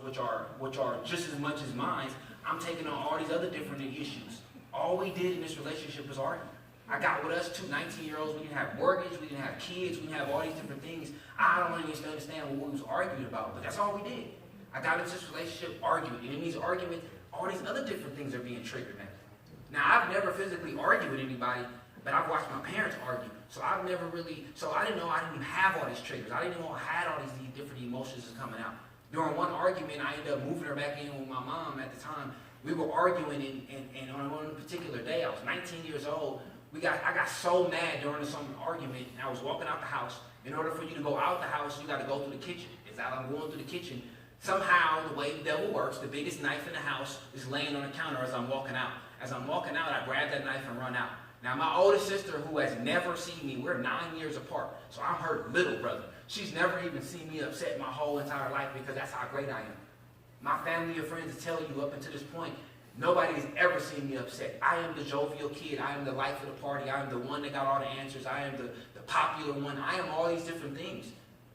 which are just as much as mine, I'm taking on all these other different issues. All we did in this relationship was argue. I got with us two 19-year-olds. We didn't have mortgage. We didn't have kids. We didn't have all these different things. I don't really understand what we was arguing about, but that's all we did. I got into this relationship, arguing, and in these arguments, all these other different things are being triggered now. Now, I've never physically argued with anybody, but I've watched my parents argue. So I've never really, so I didn't know I didn't even have all these triggers. I didn't know I had all these different emotions coming out. During one argument, I ended up moving her back in with my mom at the time. We were arguing, and on one particular day, I was 19 years old. I got so mad during some argument, and I was walking out the house. In order for you to go out the house, you got to go through the kitchen. As I'm going through the kitchen, somehow, the way the devil works, the biggest knife in the house is laying on the counter as I'm walking out. As I'm walking out, I grab that knife and run out. Now, my oldest sister, who has never seen me, we're 9 years apart, so I'm her little brother. She's never even seen me upset my whole entire life because that's how great I am. My family and friends tell you up until this point, nobody has ever seen me upset. I am the jovial kid. I am the life of the party. I am the one that got all the answers. I am the popular one. I am all these different things.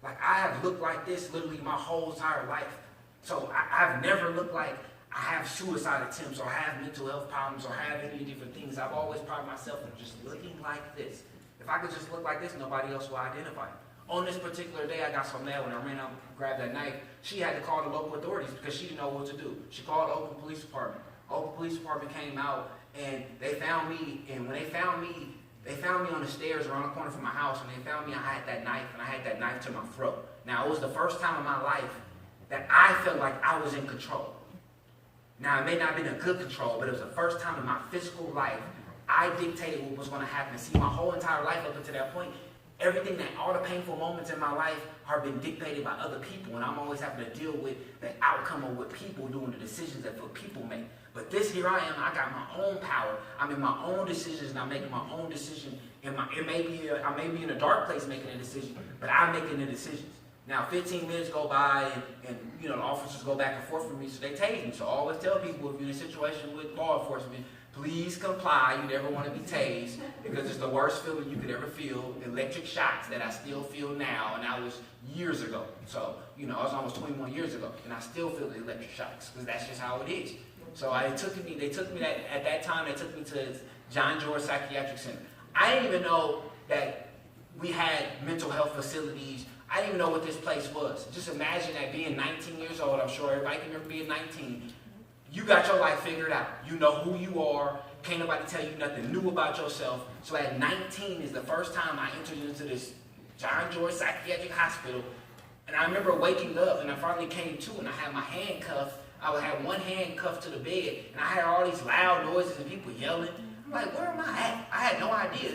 Like, I have looked like this literally my whole entire life. So I've never looked like I have suicide attempts or have mental health problems or have any different things. I've always prided myself in just looking like this. If I could just look like this, nobody else will identify me. On this particular day, I got so mad when I ran out and grabbed that knife. She had to call the local authorities because she didn't know what to do. She called the Oakland Police Department. Oakland Police Department came out and they found me. And when they found me on the stairs around the corner from my house. When they found me, I had that knife, and I had that knife to my throat. Now, it was the first time in my life that I felt like I was in control. Now, it may not have been a good control, but it was the first time in my physical life I dictated what was going to happen. See, my whole entire life up until that point, all the painful moments in my life have been dictated by other people, and I'm always having to deal with the outcome of what people do and the decisions that people make. But this, here I am, I got my own power. I'm in my own decisions, and I'm making my own decision. I may be in a dark place making a decision, but I'm making the decisions. Now, 15 minutes go by, and the officers go back and forth with me, so they tase me. So I always tell people, if you're in a situation with law enforcement, please comply. You never want to be tased, because it's the worst feeling you could ever feel. Electric shocks that I still feel now, and that was years ago. So, I was almost 21 years ago, and I still feel the electric shocks, because that's just how it is. So at that time, they took me to John George Psychiatric Center. I didn't even know that we had mental health facilities. I didn't even know what this place was. Just imagine that being 19 years old, I'm sure everybody can remember being 19. You got your life figured out. You know who you are. Can't nobody tell you nothing new about yourself. So at 19 is the first time I entered into this John George Psychiatric Hospital. And I remember waking up, and I finally came to, and I had my hand cuffed. I would have one hand cuffed to the bed, and I had all these loud noises and people yelling. I'm like, where am I at? I had no idea.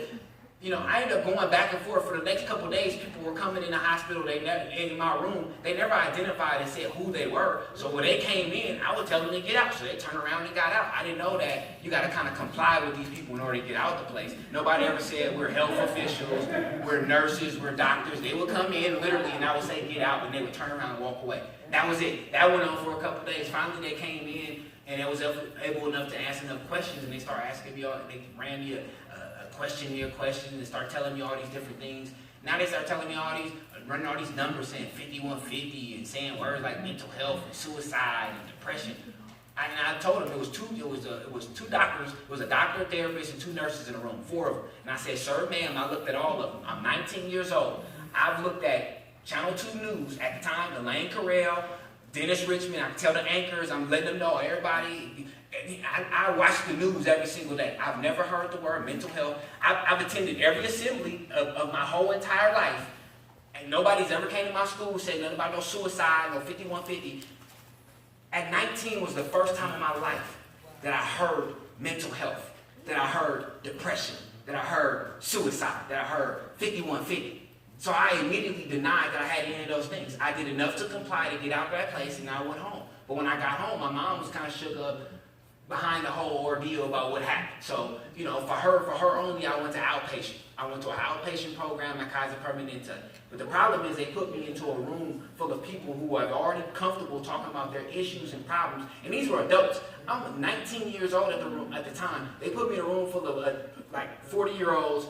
I ended up going back and forth for the next couple of days. People were coming in the hospital. In my room. They never identified and said who they were. So when they came in, I would tell them to get out. So they turned around and got out. I didn't know that you got to kind of comply with these people in order to get out the place. Nobody ever said we're health officials, we're nurses, we're doctors. They would come in literally, and I would say get out, and they would turn around and walk away. That was it. That went on for a couple of days. Finally, they came in, and they was able enough to answer enough questions, and they started asking me all. They ran me a questionnaire question and start telling me all these different things. Now they start telling me running all these numbers, saying 5150, and saying words like mental health and suicide and depression. And I told them it was two doctors. It was a doctor, a therapist, and two nurses in the room, 4 of them. And I said, sir, ma'am, I looked at all of them. I'm 19 years old. I've looked at Channel 2 News at the time, Elaine Carell, Dennis Richmond. I can tell the anchors. I'm letting them know, everybody. I watch the news every single day. I've never heard the word mental health. I've attended every assembly of my whole entire life, and nobody's ever came to my school and said nothing about no suicide, no 5150. At 19 was the first time in my life that I heard mental health, that I heard depression, that I heard suicide, that I heard 5150. So I immediately denied that I had any of those things. I did enough to comply to get out of that place, and I went home. But when I got home, my mom was kind of shook up behind the whole ordeal about what happened. So, for her only, I went to outpatient. I went to an outpatient program at Kaiser Permanente. But the problem is they put me into a room full of people who are already comfortable talking about their issues and problems. And these were adults. I'm 19 years old at the time. They put me in a room full of 40-year-olds,